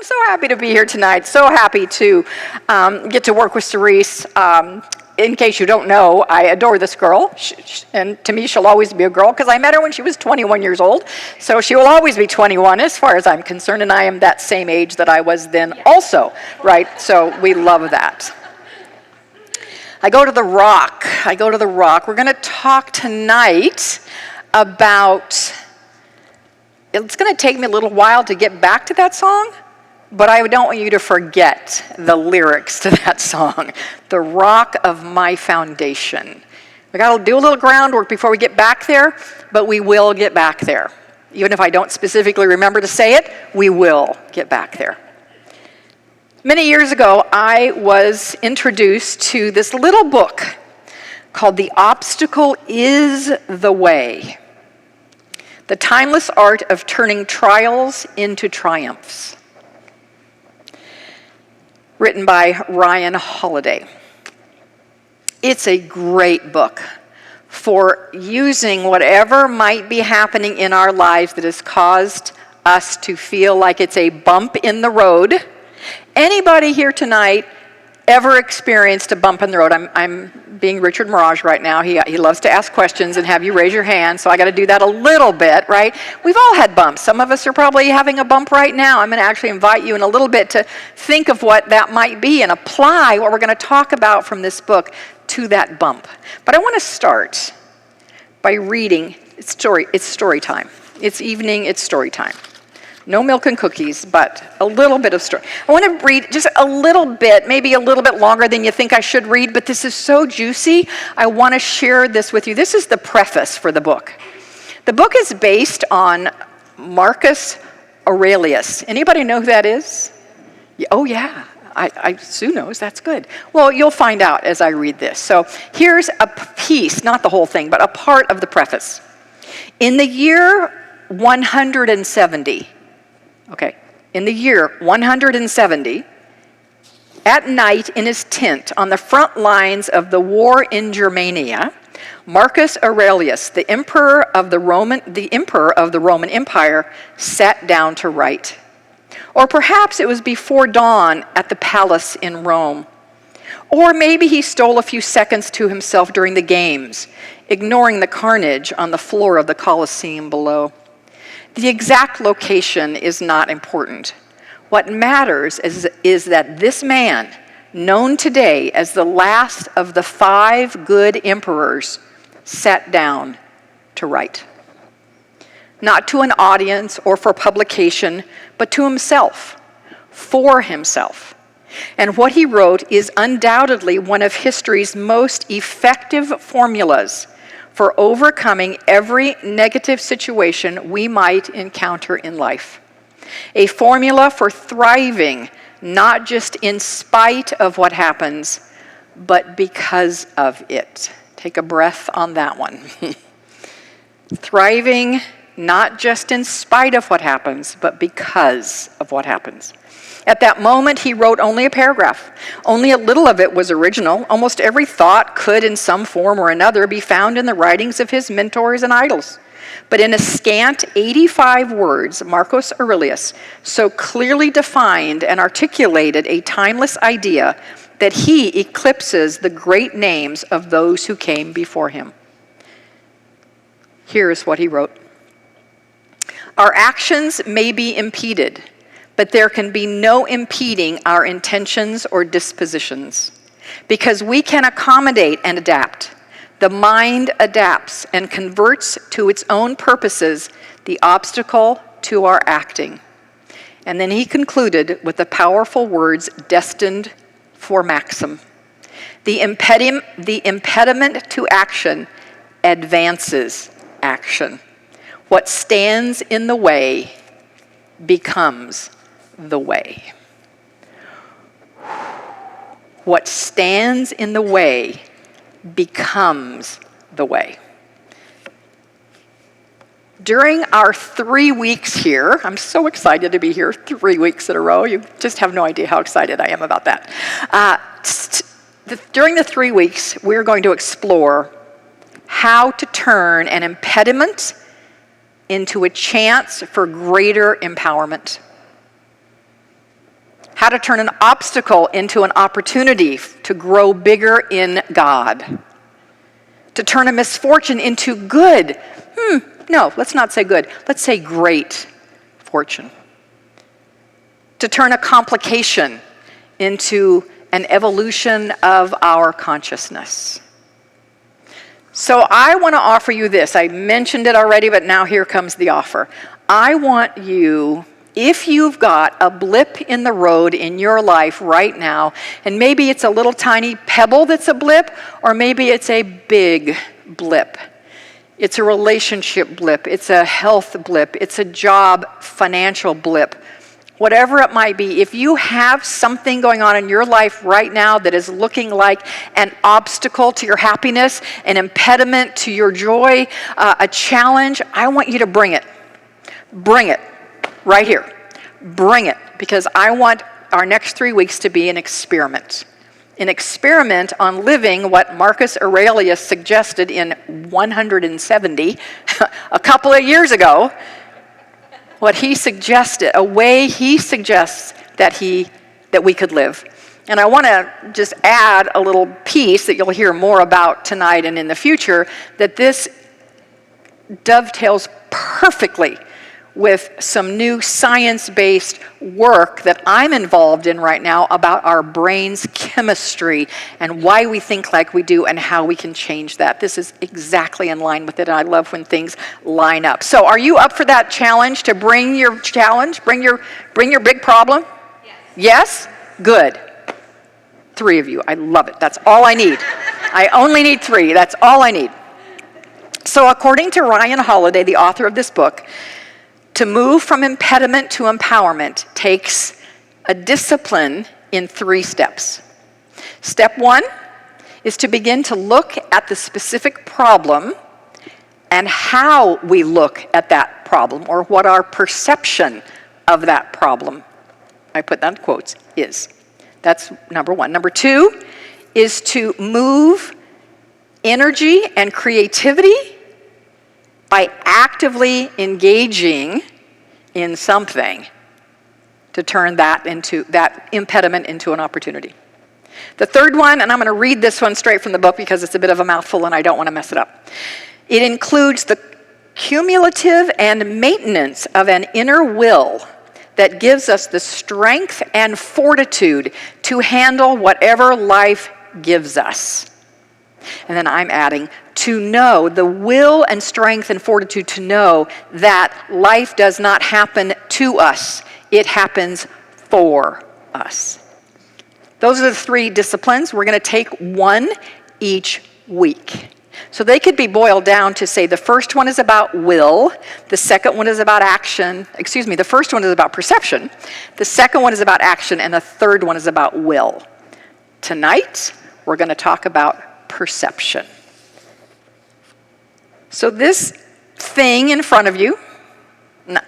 so happy to be here tonight. So happy to get to work with Cerise. In case you don't know, I adore this girl, and to me she'll always be a girl because I met her when she was 21 years old, so she will always be 21 as far as I'm concerned, and I am that same age that I was then also, right? So we love that. I go to the Rock. We're going to talk tonight about, it's going to take me a little while to get back to that song, but I don't want you to forget the lyrics to that song, The Rock of My Foundation. We got to do a little groundwork before we get back there, but we will get back there. Even if I don't specifically remember to say it, we will get back there. Many years ago, I was introduced to this little book called The Obstacle is the Way. The Timeless Art of Turning Trials into Triumphs. Written by Ryan Holiday. It's a great book for using whatever might be happening in our lives that has caused us to feel like it's a bump in the road. Anybody here tonight ever experienced a bump in the road? I'm being Richard Mirage right now. He loves to ask questions and have you raise your hand, so I got to do that a little bit, right? We've all had bumps. Some of us are probably having a bump right now. I'm going to actually invite you in a little bit to think of what that might be and apply what we're going to talk about from this book to that bump. But I want to start by reading. It's story time. It's evening, it's story time. No milk and cookies, but a little bit of story. I want to read just a little bit, maybe a little bit longer than you think I should read, but this is so juicy. I want to share this with you. This is the preface for the book. The book is based on Marcus Aurelius. Anybody know who that is? Oh, yeah. Sue knows. That's good. Well, you'll find out as I read this. So here's a piece, not the whole thing, but a part of the preface. In the year 170, in the year 170, at night in his tent on the front lines of the war in Germania, Marcus Aurelius, the emperor of the Roman Empire, sat down to write. Or perhaps it was before dawn at the palace in Rome. Or maybe he stole a few seconds to himself during the games, ignoring the carnage on the floor of the Colosseum below. The exact location is not important. What matters is that this man, known today as the last of the 5 good emperors, sat down to write. Not to an audience or for publication, but to himself, for himself. And what he wrote is undoubtedly one of history's most effective formulas for overcoming every negative situation we might encounter in life. A formula for thriving, not just in spite of what happens, but because of it. Take a breath on that one. Thriving, not just in spite of what happens, but because of what happens. At that moment, he wrote only a paragraph. Only a little of it was original. Almost every thought could, in some form or another, be found in the writings of his mentors and idols. But in a scant 85 words, Marcus Aurelius so clearly defined and articulated a timeless idea that he eclipses the great names of those who came before him. Here's what he wrote. Our actions may be impeded, but there can be no impeding our intentions or dispositions, because we can accommodate and adapt. The mind adapts and converts to its own purposes the obstacle to our acting. And then he concluded with the powerful words destined for maxim. The impediment to action advances action. What stands in the way becomes the way. What stands in the way becomes the way. During our 3 weeks here, I'm so excited to be here 3 weeks in a row. You just have no idea how excited I am about that. During the 3 weeks, we're going to explore how to turn an impediment into a chance for greater empowerment. how to turn an obstacle into an opportunity to grow bigger in God, to turn a misfortune into good. No, let's not say good. Let's say great fortune. To turn a complication into an evolution of our consciousness. So I want to offer you this. I mentioned it already, but now here comes the offer. I want you, if you've got a blip in the road in your life right now, and maybe it's a little tiny pebble that's a blip, or maybe it's a big blip. It's a relationship blip. It's a health blip. It's a job, financial blip. Whatever it might be, if you have something going on in your life right now that is looking like an obstacle to your happiness, an impediment to your joy, a challenge, I want you to bring it. Bring it right here. Bring it, because I want our next 3 weeks to be an experiment. An experiment on living what Marcus Aurelius suggested in 170, a couple of years ago. What he suggested, a way he suggests that we could live. And I want to just add a little piece that you'll hear more about tonight and in the future, that this dovetails perfectly with some new science-based work that I'm involved in right now about our brain's chemistry and why we think like we do and how we can change that. This is exactly in line with it, and I love when things line up. So are you up for that challenge, to bring your challenge, bring your big problem? Yes? Good. 3 of you. I love it. That's all I need. I only need 3. That's all I need. So according to Ryan Holiday, the author of this book, to move from impediment to empowerment takes a discipline in 3 steps. Step 1 is to begin to look at the specific problem and how we look at that problem, or what our perception of that problem, I put that in quotes, is. That's number 1. Number 2 is to move energy and creativity by actively engaging in something to turn that impediment into an opportunity. The third one, and I'm going to read this one straight from the book because it's a bit of a mouthful and I don't want to mess it up. It includes the cumulative and maintenance of an inner will that gives us the strength and fortitude to handle whatever life gives us. And then I'm adding, to know the will and strength and fortitude to know that life does not happen to us. It happens for us. Those are the 3 disciplines. We're going to take 1 each week. So they could be boiled down to say the first one is about will, the second one is about action, the first one is about perception, the second one is about action, and the third one is about will. Tonight, we're going to talk about perception. So this thing in front of you,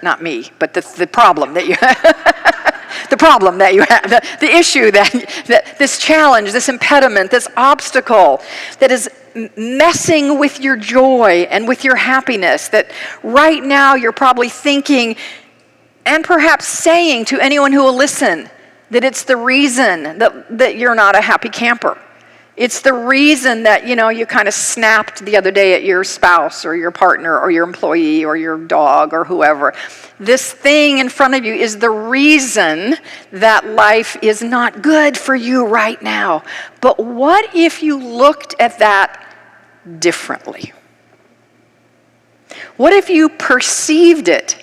not me, but the problem that you have, the problem that you have, the issue that this challenge, this impediment, this obstacle that is messing with your joy and with your happiness, that right now you're probably thinking and perhaps saying to anyone who will listen that it's the reason that you're not a happy camper. It's the reason that, you kind of snapped the other day at your spouse or your partner or your employee or your dog or whoever. This thing in front of you is the reason that life is not good for you right now. But what if you looked at that differently? What if you perceived it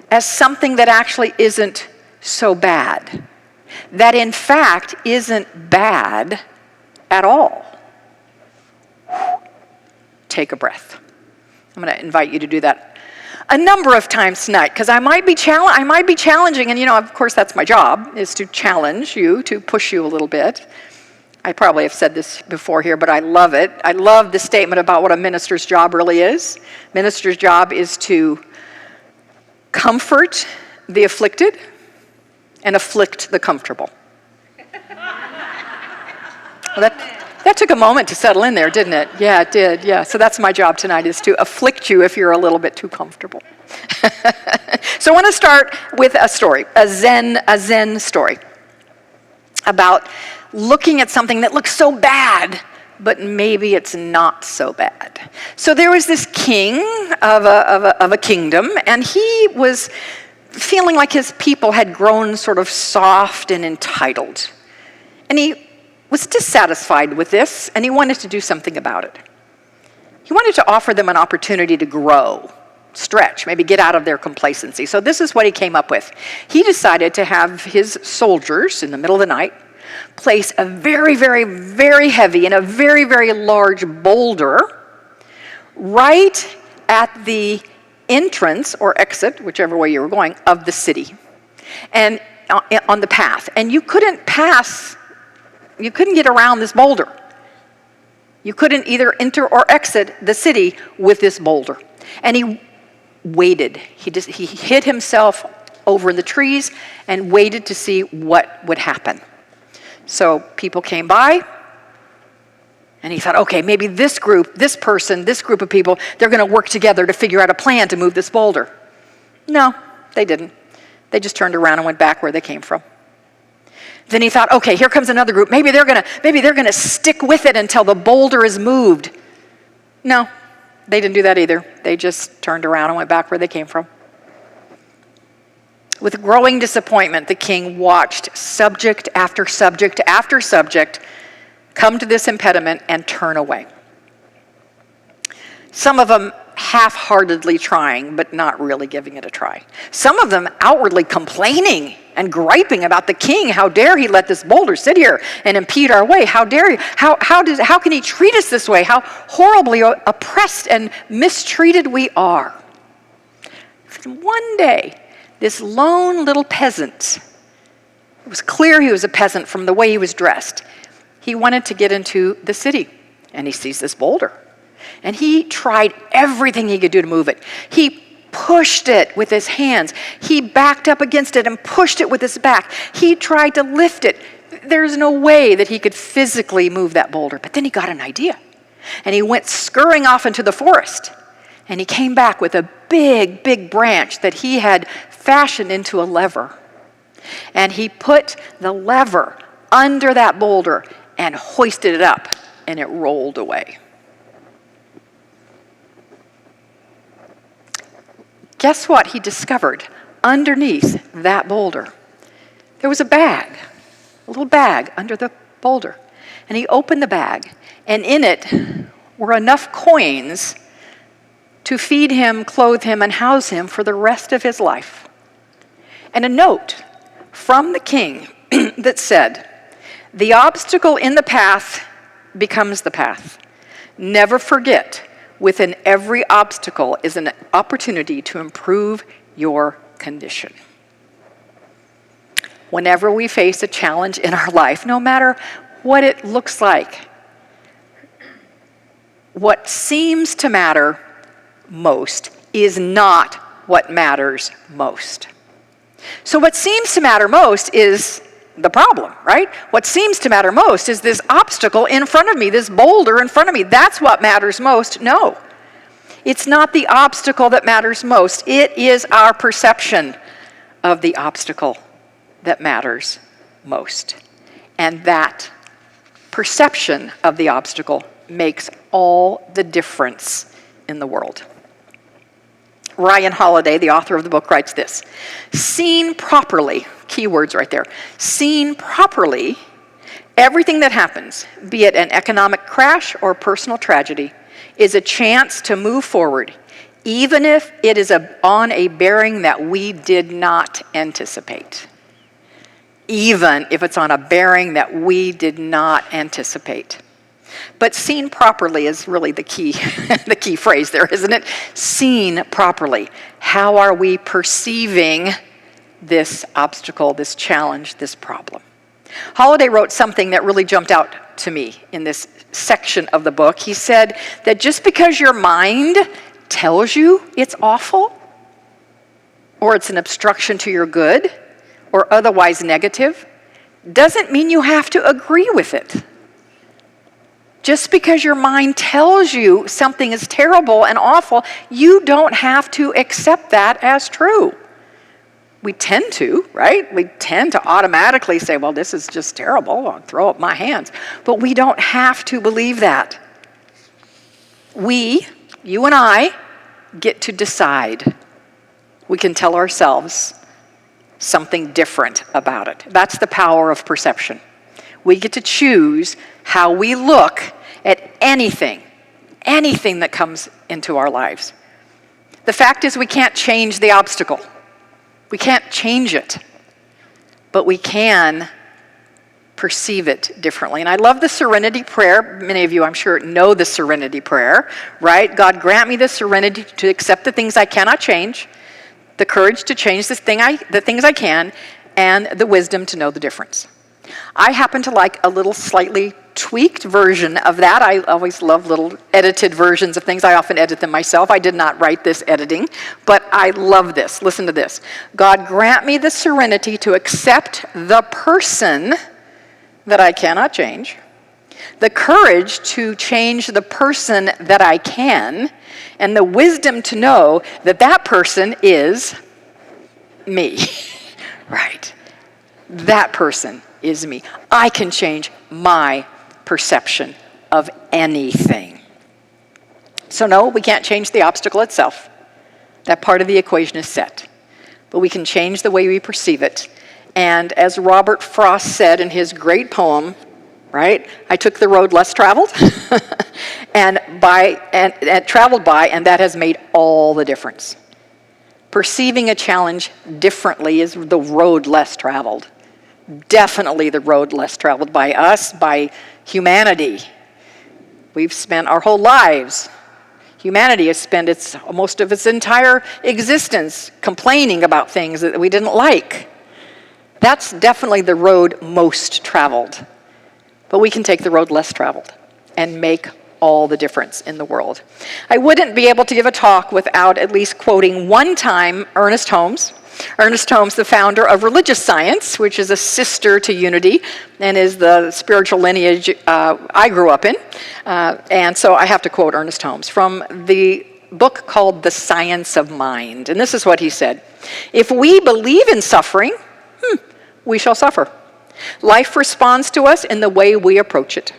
as something that actually isn't so bad? That in fact isn't bad at all. Take a breath. I'm going to invite you to do that a number of times tonight, because I might be challenging, and of course that's my job, is to challenge you, to push you a little bit. I probably have said this before here, but I love it. I love the statement about what a minister's job really is. Minister's job is to comfort the afflicted and afflict the comfortable. Well, that took a moment to settle in there, didn't it? Yeah, it did. Yeah. So that's my job tonight, is to afflict you if you're a little bit too comfortable. So I want to start with a story, a Zen story. about looking at something that looks so bad, but maybe it's not so bad. So there was this king of a kingdom, and he was feeling like his people had grown sort of soft and entitled. And he was dissatisfied with this, and he wanted to do something about it. He wanted to offer them an opportunity to grow, stretch, maybe get out of their complacency. So this is what he came up with. He decided to have his soldiers in the middle of the night place a very, very, very heavy and a very, very large boulder right at the entrance or exit, whichever way you were going, of the city, and on the path. And you couldn't get around this boulder. You couldn't either enter or exit the city with this boulder. And he waited. He hid himself over in the trees and waited to see what would happen. So people came by, and he thought, okay, maybe this group, this person, this group of people, they're going to work together to figure out a plan to move this boulder. No, they didn't. They just turned around and went back where they came from. Then he thought, okay, here comes another group. Maybe they're going to stick with it until the boulder is moved. No, they didn't do that either. They just turned around and went back where they came from. With growing disappointment, the king watched subject after subject after subject come to this impediment and turn away. Some of them half-heartedly trying, but not really giving it a try. Some of them outwardly complaining and griping about the king. How dare he let this boulder sit here and impede our way? How dare he? How can he treat us this way? How horribly oppressed and mistreated we are. One day, this lone little peasant, it was clear he was a peasant from the way he was dressed. He wanted to get into the city, and he sees this boulder. And he tried everything he could do to move it. He pushed it with his hands. He backed up against it and pushed it with his back. He tried to lift it. There's no way that he could physically move that boulder. But then he got an idea. And he went scurrying off into the forest. And he came back with a big, big branch that he had fashioned into a lever. And he put the lever under that boulder and hoisted it up, and it rolled away. Guess what he discovered underneath that boulder? There was a little bag under the boulder. And he opened the bag, and in it were enough coins to feed him, clothe him, and house him for the rest of his life. And a note from the king that said, "The obstacle in the path becomes the path. Never forget, within every obstacle is an opportunity to improve your condition." Whenever we face a challenge in our life, no matter what it looks like, what seems to matter most is not what matters most. So what seems to matter most is the problem, right? What seems to matter most is this obstacle in front of me, this boulder in front of me. That's what matters most. No, it's not the obstacle that matters most. It is our perception of the obstacle that matters most. And that perception of the obstacle makes all the difference in the world. Ryan Holiday, the author of the book, writes this: "Seen properly," key words right there, "seen properly, everything that happens, be it an economic crash or personal tragedy, is a chance to move forward, even if it is on a bearing that we did not anticipate." Even if it's on a bearing that we did not anticipate. But seen properly is really the key, the key phrase there, isn't it? Seen properly. How are we perceiving this obstacle, this challenge, this problem? Holiday wrote something that really jumped out to me in this section of the book. He said that just because your mind tells you it's awful, or it's an obstruction to your good, or otherwise negative, doesn't mean you have to agree with it. Just because your mind tells you something is terrible and awful, you don't have to accept that as true. We tend to, right? We tend to automatically say, well, this is just terrible. I'll throw up my hands. But we don't have to believe that. We, you and I, get to decide. We can tell ourselves something different about it. That's the power of perception. We get to choose how we look at anything that comes into our lives. The fact is we can't change the obstacle. We can't change it, but we can perceive it differently. And I love the serenity prayer. Many of you, I'm sure, know the serenity prayer, right? God, grant me the serenity to accept the things I cannot change, the courage to change the things I can, and the wisdom to know the difference. I happen to like a little slightly tweaked version of that. I always love little edited versions of things. I often edit them myself. I did not write this editing, but I love this. Listen to this. God, grant me the serenity to accept the person that I cannot change, the courage to change the person that I can, and the wisdom to know that that person is me. Right. That person is me. I can change my perception of anything. So no, we can't change the obstacle itself. That part of the equation is set. But we can change the way we perceive it. And as Robert Frost said in his great poem, right? I took the road less traveled and traveled by, and that has made all the difference. Perceiving a challenge differently is the road less traveled. Definitely the road less traveled by us, by humanity. We've spent our whole lives, humanity has spent most of its entire existence complaining about things that we didn't like. That's definitely the road most traveled. But we can take the road less traveled and make all the difference in the world. I wouldn't be able to give a talk without at least quoting one time Ernest Holmes. Ernest Holmes, the founder of religious science, which is a sister to Unity and is the spiritual lineage I grew up in. And so I have to quote Ernest Holmes from the book called The Science of Mind. And this is what he said. If we believe in suffering, we shall suffer. Life responds to us in the way we approach it.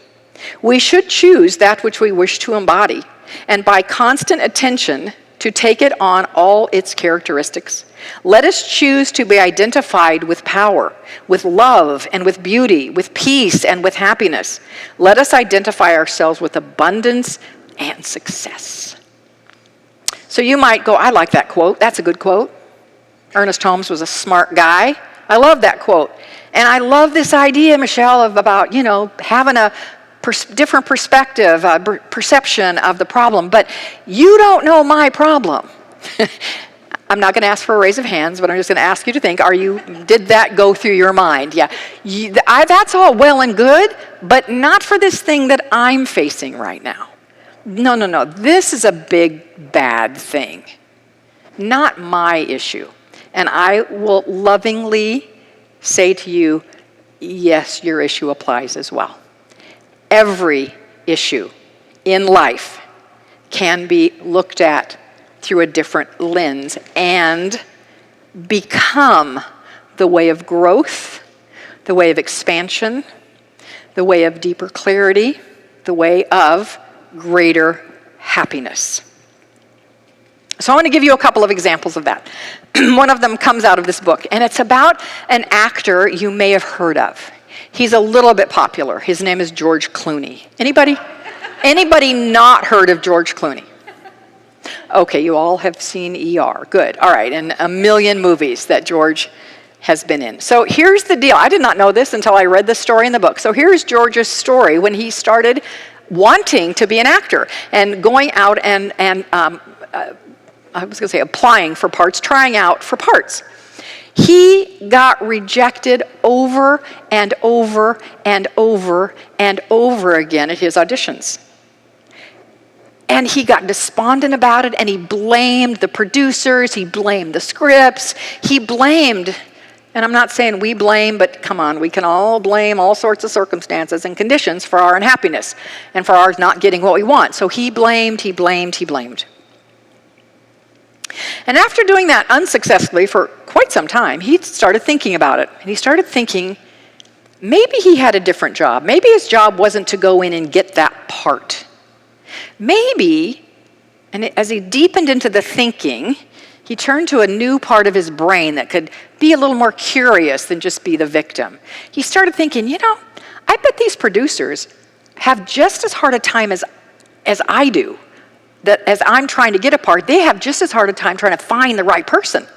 We should choose that which we wish to embody, and by constant attention to take it on all its characteristics. Let us choose to be identified with power, with love, and with beauty, with peace, and with happiness. Let us identify ourselves with abundance and success. So you might go, I like that quote. That's a good quote. Ernest Holmes was a smart guy. I love that quote. And I love this idea, Michele, about, having a different perspective, perception of the problem. But you don't know my problem. I'm not going to ask for a raise of hands, but I'm just going to ask you to think, did that go through your mind? Yeah. That's all well and good, but not for this thing that I'm facing right now. No. This is a big, bad thing. Not my issue. And I will lovingly say to you, yes, your issue applies as well. Every issue in life can be looked at through a different lens and become the way of growth, the way of expansion, the way of deeper clarity, the way of greater happiness. So I want to give you a couple of examples of that. One of them comes out of this book, and it's about an actor you may have heard of. He's a little bit popular. His name is George Clooney. Anybody not heard of George Clooney? Okay, you all have seen ER. Good. All right, and a million movies that George has been in. So here's the deal. I did not know this until I read this story in the book. So here's George's story when he started wanting to be an actor and going out and applying for parts, trying out for parts. He got rejected over and over and over and over again at his auditions. And he got despondent about it, and he blamed the producers, he blamed the scripts, he blamed, and I'm not saying we blame, but come on, we can all blame all sorts of circumstances and conditions for our unhappiness and for our not getting what we want. So he blamed. And after doing that unsuccessfully for quite some time, he started thinking about it. And he started thinking, maybe he had a different job. Maybe his job wasn't to go in and get that part. Maybe, and as he deepened into the thinking, he turned to a new part of his brain that could be a little more curious than just be the victim. He started thinking, I bet these producers have just as hard a time as I do. That as I'm trying to get a part, they have just as hard a time trying to find the right person.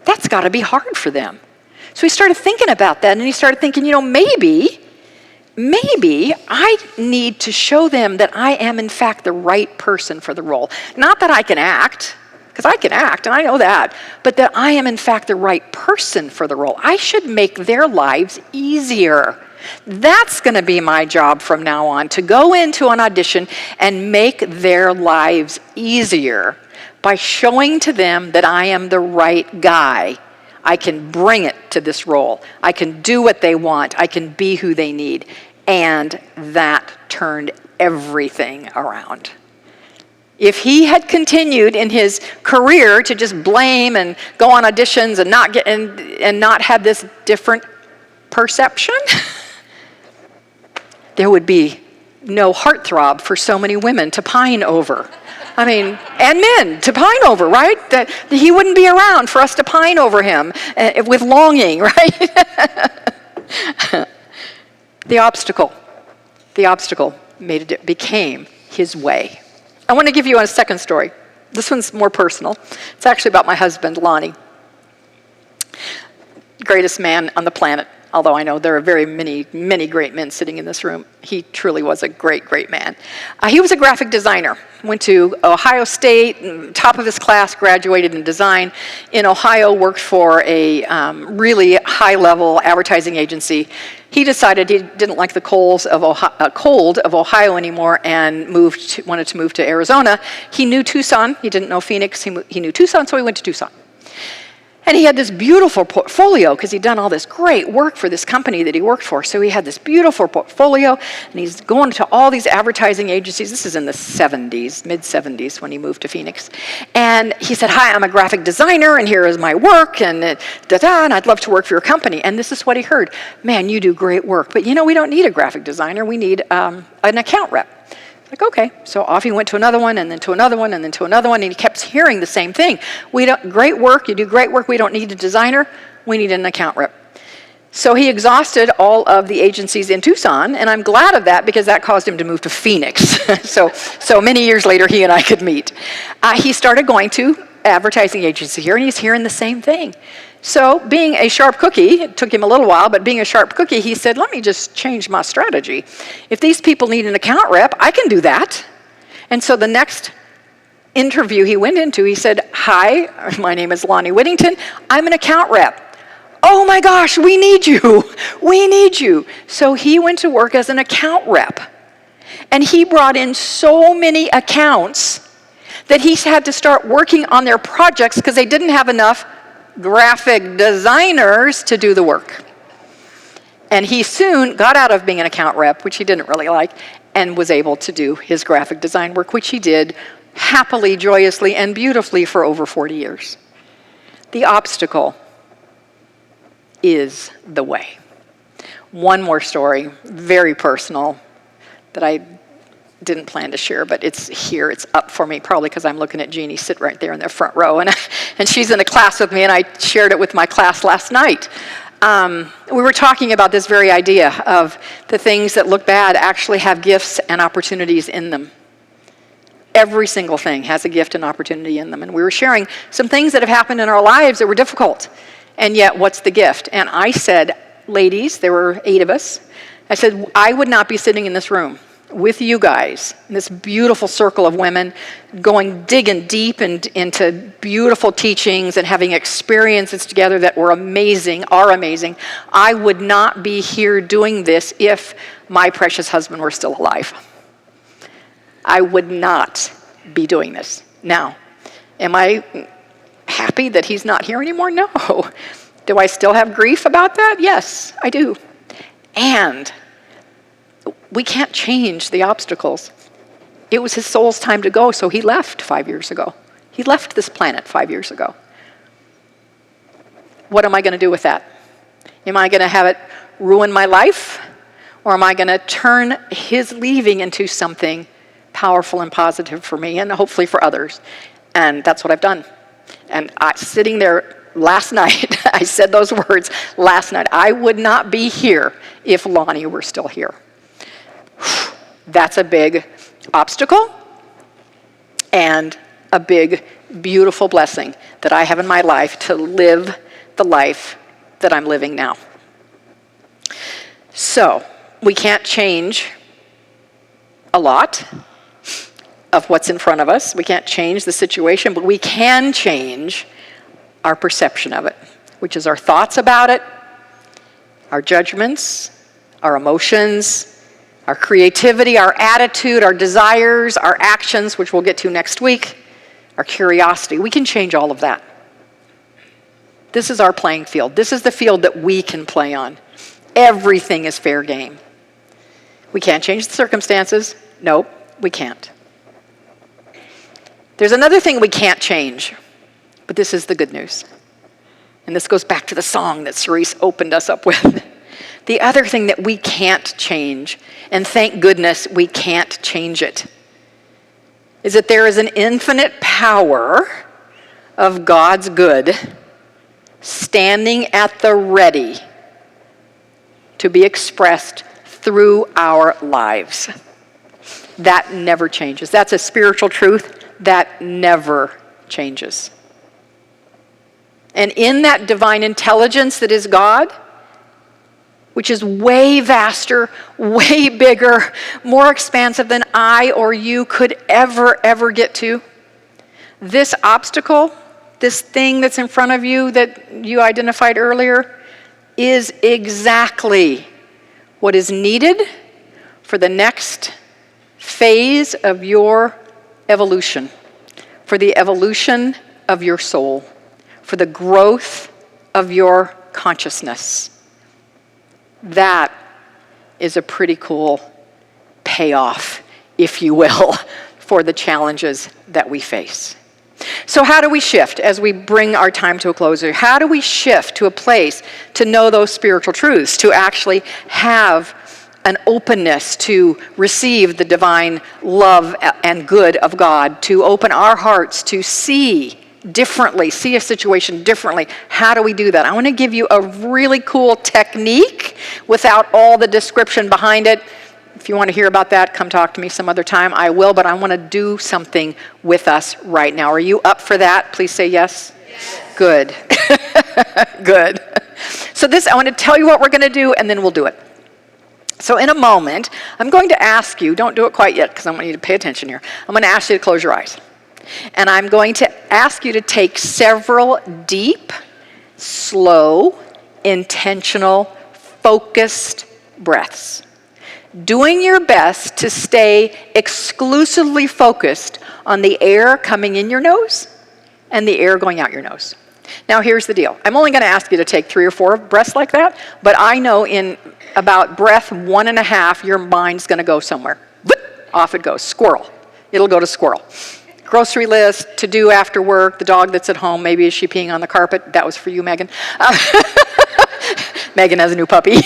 That's got to be hard for them. So he started thinking about that, and he started thinking, maybe I need to show them that I am in fact the right person for the role. Not that I can act, because I can act, and I know that, but that I am in fact the right person for the role. I should make their lives easier. That's going to be my job from now on, to go into an audition and make their lives easier by showing to them that I am the right guy. I can bring it to this role. I can do what they want. I can be who they need. And that turned everything around. If he had continued in his career to just blame and go on auditions and not get and not have this different perception, there would be no heartthrob for so many women to pine over. And men to pine over, right? That he wouldn't be around for us to pine over him with longing, right? The obstacle became his way. I want to give you a second story. This one's more personal. It's actually about my husband, Lonnie. Greatest man on the planet. Although I know there are very many, many great men sitting in this room. He truly was a great, great man. He was a graphic designer. Went to Ohio State, top of his class, graduated in design. In Ohio, worked for a really high-level advertising agency. He decided he didn't like the cold of Ohio anymore and wanted to move to Arizona. He knew Tucson. He didn't know Phoenix. He knew Tucson, so he went to Tucson. And he had this beautiful portfolio because he'd done all this great work for this company that he worked for. So he had this beautiful portfolio, and he's going to all these advertising agencies. This is in the 70s, mid-70s, when he moved to Phoenix. And he said, "Hi, I'm a graphic designer, and here is my work, and and I'd love to work for your company." And this is what he heard. "Man, you do great work, but we don't need a graphic designer. We need an account rep." Like, okay. So off he went to another one, and then to another one, and then to another one, and he kept hearing the same thing. Great work, you do great work, we don't need a designer, we need an account rep. So he exhausted all of the agencies in Tucson, and I'm glad of that because that caused him to move to Phoenix. so many years later, he and I could meet. He started going to advertising agencies here, and he's hearing the same thing. So being a sharp cookie, it took him a little while, but being a sharp cookie, he said, let me just change my strategy. If these people need an account rep, I can do that. And so the next interview he went into, he said, "Hi, my name is Lonnie Whittington. I'm an account rep." "Oh my gosh, we need you. We need you." So he went to work as an account rep. And he brought in so many accounts that he had to start working on their projects because they didn't have enough graphic designers to do the work. And he soon got out of being an account rep, which he didn't really like, and was able to do his graphic design work, which he did happily, joyously, and beautifully for over 40 years. The obstacle is the way. One more story, very personal, that I didn't plan to share, but it's here, it's up for me, probably because I'm looking at Jeannie sit right there in the front row, and she's in a class with me, and I shared it with my class last night. We were talking about this very idea of the things that look bad actually have gifts and opportunities in them. Every single thing has a gift and opportunity in them, and we were sharing some things that have happened in our lives that were difficult, and yet what's the gift? And I said, ladies, there were 8 of us, I said, I would not be sitting in this room with you guys, in this beautiful circle of women, digging deep into beautiful teachings and having experiences together that are amazing. I would not be here doing this if my precious husband were still alive. I would not be doing this. Now, am I happy that he's not here anymore? No. Do I still have grief about that? Yes, I do. And we can't change the obstacles. It was his soul's time to go, so he left 5 years ago. He left this planet 5 years ago. What am I going to do with that? Am I going to have it ruin my life? Or am I going to turn his leaving into something powerful and positive for me and hopefully for others? And that's what I've done. And sitting there last night, I said those words last night. I would not be here if Lonnie were still here. That's a big obstacle and a big, beautiful blessing that I have in my life to live the life that I'm living now. So, we can't change a lot of what's in front of us. We can't change the situation, but we can change our perception of it, which is our thoughts about it, our judgments, our emotions, our creativity, our attitude, our desires, our actions, which we'll get to next week, our curiosity. We can change all of that. This is our playing field. This is the field that we can play on. Everything is fair game. We can't change the circumstances. Nope, we can't. There's another thing we can't change, but this is the good news. And this goes back to the song that Cerise opened us up with. The other thing that we can't change, and thank goodness we can't change it, is that there is an infinite power of God's good standing at the ready to be expressed through our lives. That never changes. That's a spiritual truth that never changes. And in that divine intelligence that is God, which is way vaster, way bigger, more expansive than I or you could ever get to, this obstacle, this thing that's in front of you that you identified earlier, is exactly what is needed for the next phase of your evolution, for the evolution of your soul, for the growth of your consciousness. That is a pretty cool payoff, if you will, for the challenges that we face. So how do we shift as we bring our time to a close? How do we shift to a place to know those spiritual truths, to actually have an openness to receive the divine love and good of God, to open our hearts to see differently, see a situation differently? How do we do that? I want to give you a really cool technique without all the description behind it. If you want to hear about that, come talk to me some other time. I will, but I want to do something with us right now. Are you up for that? Please say yes. Yes. Good. Good. So I want to tell you what we're going to do, and then we'll do it. So in a moment, I'm going to ask you, don't do it quite yet because I want you to pay attention here. I'm going to ask you to close your eyes. And I'm going to ask you to take several deep, slow, intentional, focused breaths, doing your best to stay exclusively focused on the air coming in your nose and the air going out your nose. Now here's the deal. I'm only going to ask you to take 3 or 4 breaths like that, but I know in about breath 1.5, your mind's going to go somewhere. Off it goes. Squirrel. It'll go to squirrel. Grocery list, to do after work, the dog that's at home, maybe is she peeing on the carpet? That was for you, Megan. Megan has a new puppy.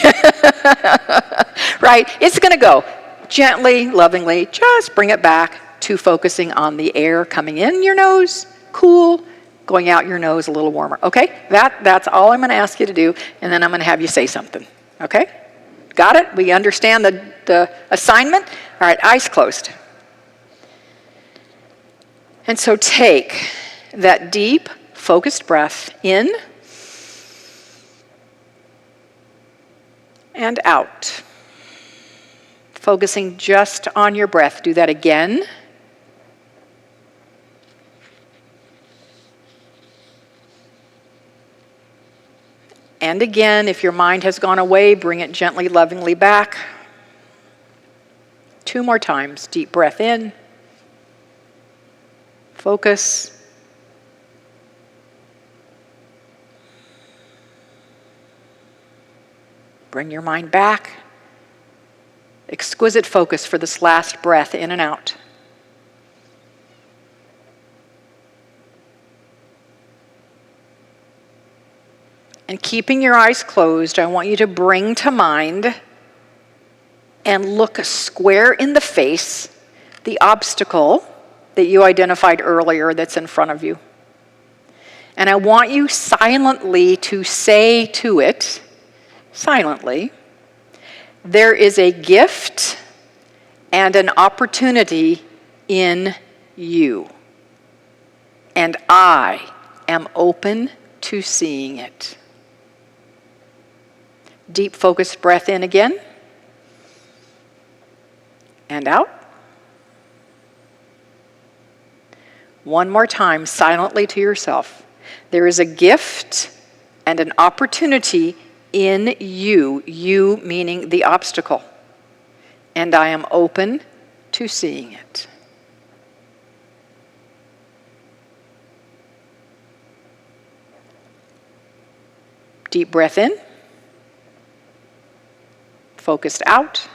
Right? It's going to go gently, lovingly, just bring it back to focusing on the air coming in your nose, cool, going out your nose a little warmer. Okay? That's all I'm going to ask you to do, and then I'm going to have you say something. Okay? Got it? We understand the assignment? All right, eyes closed. And so take that deep, focused breath in and out. Focusing just on your breath. Do that again. And again, if your mind has gone away, bring it gently, lovingly back. 2 more times. Deep breath in. Focus. Bring your mind back. Exquisite focus for this last breath in and out. keeping your eyes closed, I want you to bring to mind and look square in the face the obstacle that you identified earlier that's in front of you. And I want you silently to say to it, silently, there is a gift and an opportunity in you. And I am open to seeing it. Deep focused breath in again. And out. One more time, silently to yourself. There is a gift and an opportunity in you, you meaning the obstacle, and I am open to seeing it. Deep breath in, focused out,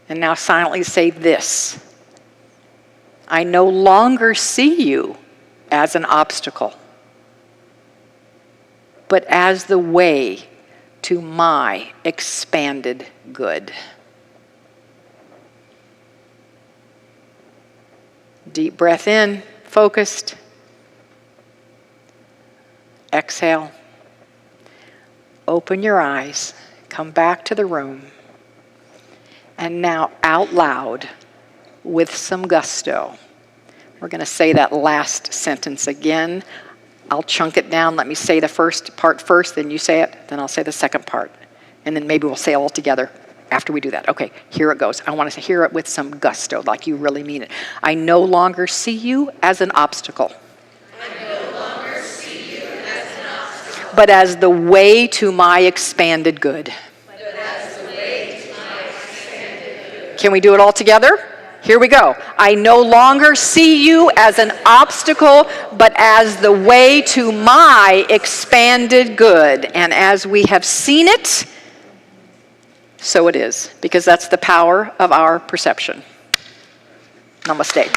and now silently say this: I no longer see you as an obstacle, but as the way to my expanded good. Deep breath in, focused. Exhale. Open your eyes, come back to the room, and now out loud, with some gusto, we're going to say that last sentence again. I'll chunk it down. Let me say the first part first, then you say it, then I'll say the second part. And then maybe we'll say it all together after we do that. Okay, here it goes. I want to hear it with some gusto, like you really mean it. I no longer see you as an obstacle. I no longer see you as an obstacle. But as the way to my expanded good. But as the way to my expanded good. Can we do it all together? Here we go. I no longer see you as an obstacle, but as the way to my expanded good. And as we have seen it, so it is, because that's the power of our perception. Namaste.